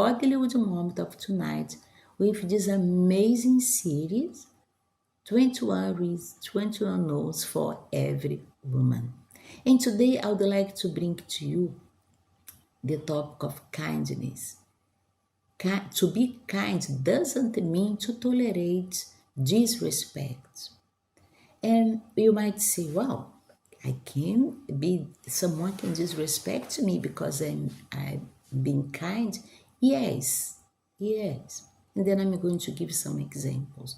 Godlywood moment of tonight with this amazing series, 21 Reasons, 21 No's for Every Woman. And today I would like to bring to you the topic of kindness. To be kind doesn't mean to tolerate disrespect. And you might say, well, someone can disrespect me because I'm being kind. Yes, yes. And then I'm going to give some examples.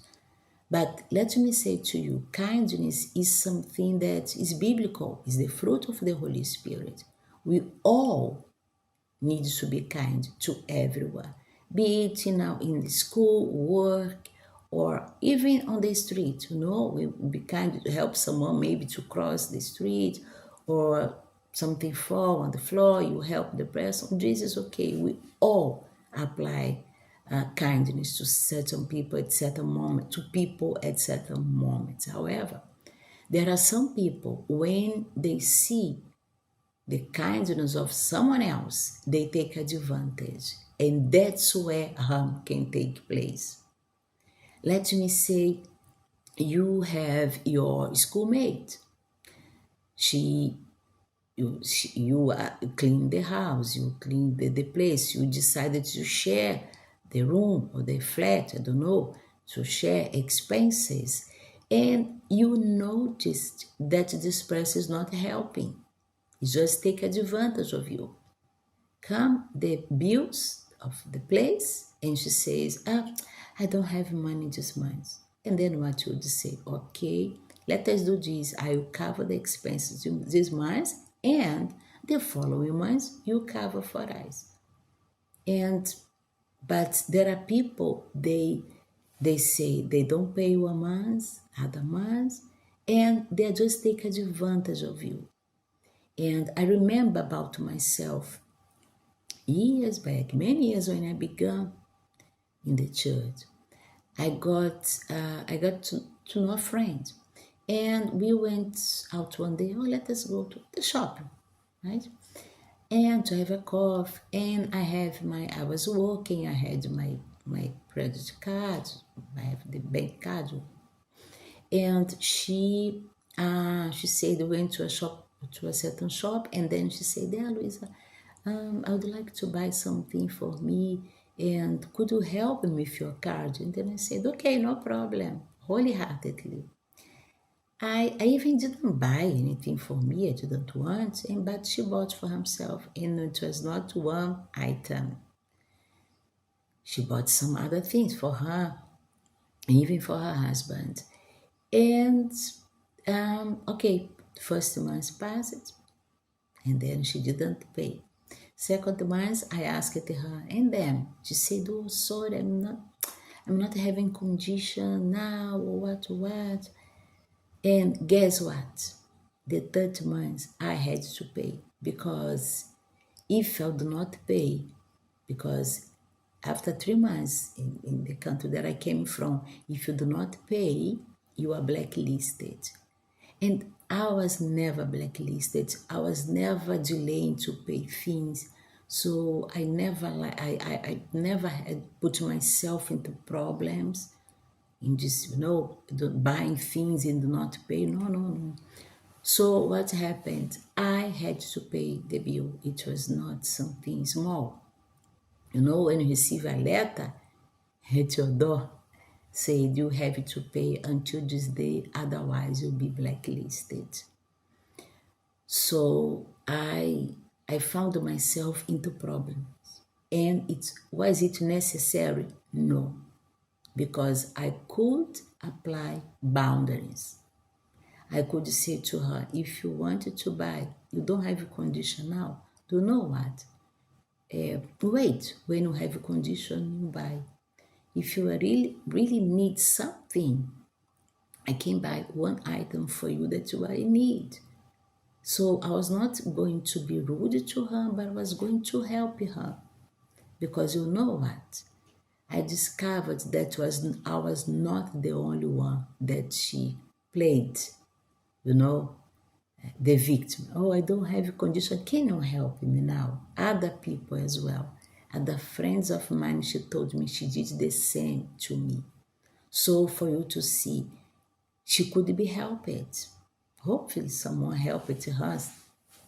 But let me say to you, kindness is something that is biblical, is the fruit of the Holy Spirit. We all need to be kind to everyone, be it in the school, work, or even on the street. We be kind to help someone maybe to cross the street, or something fall on the floor, you help the person. This is okay. We all apply kindness to certain people at certain moment, to people at certain moments. However, there are some people when they see the kindness of someone else, they take advantage. And that's where harm can take place. Let me say you have your schoolmate. You clean the house, you clean the place, you decided to share the room or the flat, I don't know, to share expenses. And you noticed that this person is not helping. He just take advantage of you. Come the bills of the place, and she says, I don't have money this month. And then what you would say? Okay, let us do this. I will cover the expenses this month, and the following month you cover for us. But there are people, they say they don't pay you a month, other months, and they just take advantage of you. And I remember about myself years back, many years when I began in the church. I got to know a friend, and we went out one day. Oh, let us go to the shopping, right? And to have a coffee. And I was working. I had my credit card. I have the bank card. And she said we went to a certain shop, and then she said, "Yeah, Luisa, I would like to buy something for me, and could you help me with your card?" And then I said, "Okay, no problem," wholeheartedly. I even didn't buy anything for me. I didn't want, but she bought for herself, and it was not one item. She bought some other things for her, even for her husband. And okay, first month passed, and then she didn't pay. Second month, I asked her, and then she said, "Oh, sorry, I'm not having condition now, or what." And guess what? The third month, I had to pay, because if I do not pay, because after 3 months in the country that I came from, if you do not pay, you are blacklisted. And I was never blacklisted. I was never delaying to pay things. So I never had put myself into problems in just, buying things and do not pay. No. So what happened? I had to pay the bill. It was not something small. When you receive a letter at your door, said you have to pay until this day, otherwise you'll be blacklisted. So I found myself into problems. And was it necessary? No, because I could apply boundaries. I could say to her, if you wanted to buy, you don't have a condition now. Do you know what? Wait, when you have a condition, you buy. If you really need something, I can buy one item for you that you really need. So I was not going to be rude to her, but I was going to help her. Because you know what? I discovered that I was not the only one that she played, the victim. Oh, I don't have a condition. Can you help me now? Other people as well. Other friends of mine, she told me she did the same to me. So for you to see, she could be helped. Hopefully someone helped her,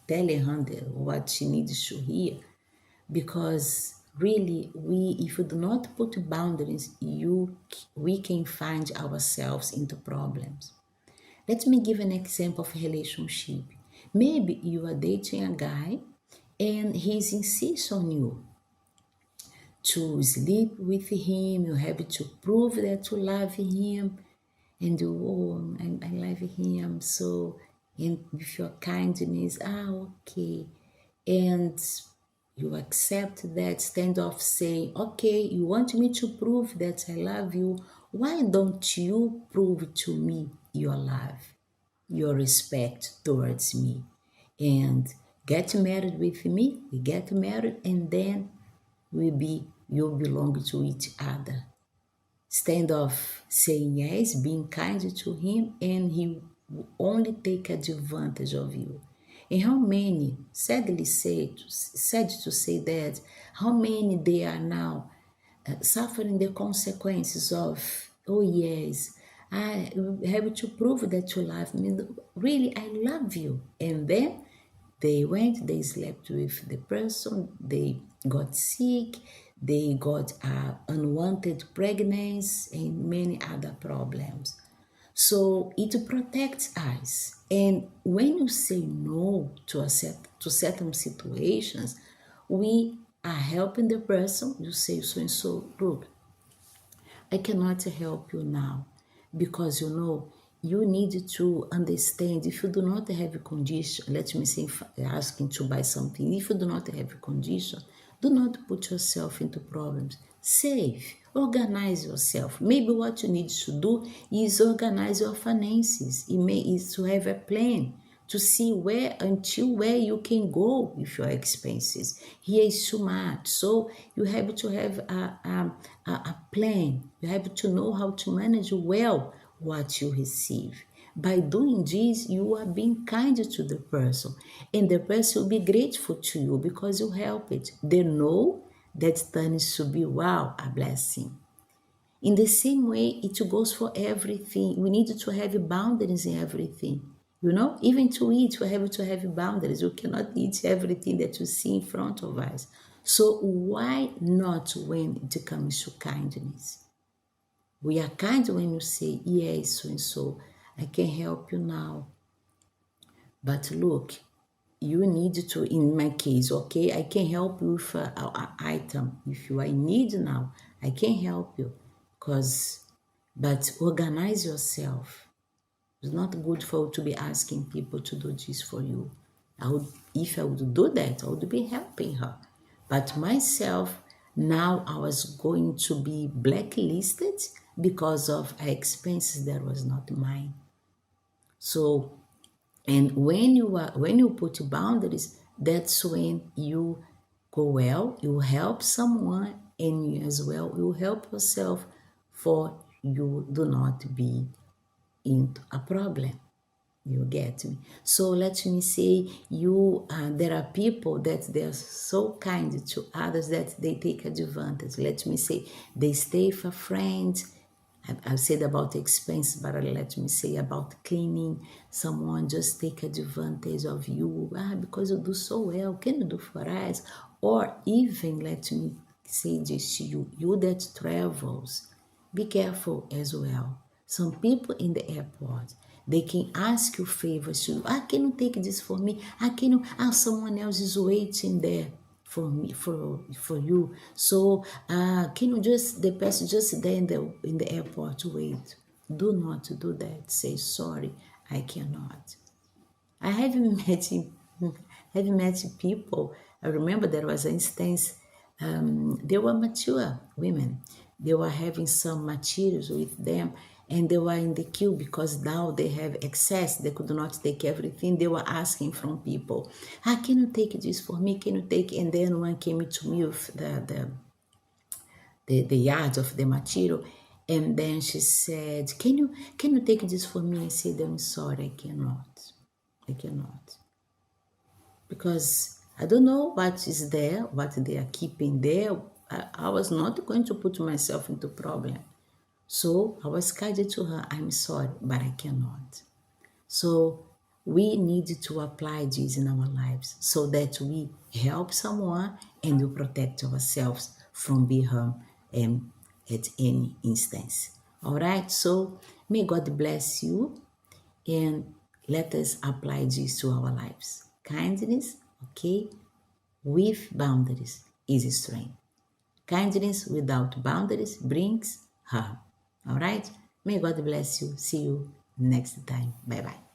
telling her what she needs to hear. Because really, if we do not put boundaries, we can find ourselves into problems. Let me give an example of relationship. Maybe you are dating a guy and he's insists on you to sleep with him. You have to prove that you love him, and I love him so, and with your kindness, okay, and you accept that, stand off saying, okay, you want me to prove that I love you, why don't you prove to me your love, your respect towards me, and get married with me, we get married, and then you belong to each other. Stand off saying yes, being kind to him, and he will only take advantage of you. And how many, sad to say that, how many they are now suffering the consequences of, oh yes, I have to prove that you love me. Really, I love you. And then they slept with the person, they got sick, they got unwanted pregnancy and many other problems. So it protects us. And when you say no to certain situations, we are helping the person. You say so and so, look, I cannot help you now because you need to understand, if you do not have a condition, let me say asking to buy something, if you do not have a condition, do not put yourself into problems. Save, organize yourself. Maybe what you need to do is organize your finances. Is to have a plan to see where you can go with your expenses. Here is too much. So you have to have a plan. You have to know how to manage well what you receive. By doing this, you are being kind to the person, and the person will be grateful to you because you help it. They know that turns to be, wow, a blessing. In the same way, it goes for everything. We need to have boundaries in everything. Even to eat, we have to have boundaries. We cannot eat everything that you see in front of us. So why not when it comes to kindness? We are kind when you say, yes, so and so, I can help you now. But look, you need to, in my case, okay, I can help you with an item. If you are in need now, I can help you. But organize yourself. It's not good for you to be asking people to do this for you. If I would do that, I would be helping her. But myself, now I was going to be blacklisted because of expenses that was not mine. So, and when you put boundaries, that's when you go well, you help someone, and you as well, you help yourself, for you do not be into a problem. You get me? So let me say, there are people that they're so kind to others that they take advantage. Let me say, they stay for friends. I've said about expense, but let me say about cleaning. Someone just take advantage of you because you do so well. Can you do for us? Or even, let me say this to you, you that travels, be careful as well. Some people in the airport, they can ask you favors. Can you take this for me? Can you? Someone else is waiting there for me, for you. So can you the person just there in the airport wait? Do not do that. Say sorry, I cannot. I have met people. I remember there was an instance. They were mature women. They were having some materials with them, and they were in the queue because now they have excess. They could not take everything. They were asking from people, can you take this for me? Can you take? And then one came to me with the yard of the material, and then she said, can you take this for me? I said, I'm sorry, I cannot. Because I don't know what is there, what they are keeping there. I was not going to put myself into problem. So I was guided to her, I'm sorry, but I cannot. So we need to apply this in our lives so that we help someone and we protect ourselves from being harmed at any instance. All right, so may God bless you and let us apply this to our lives. Kindness, okay, with boundaries is strength. Kindness without boundaries brings harm. All right? May God bless you. See you next time. Bye bye.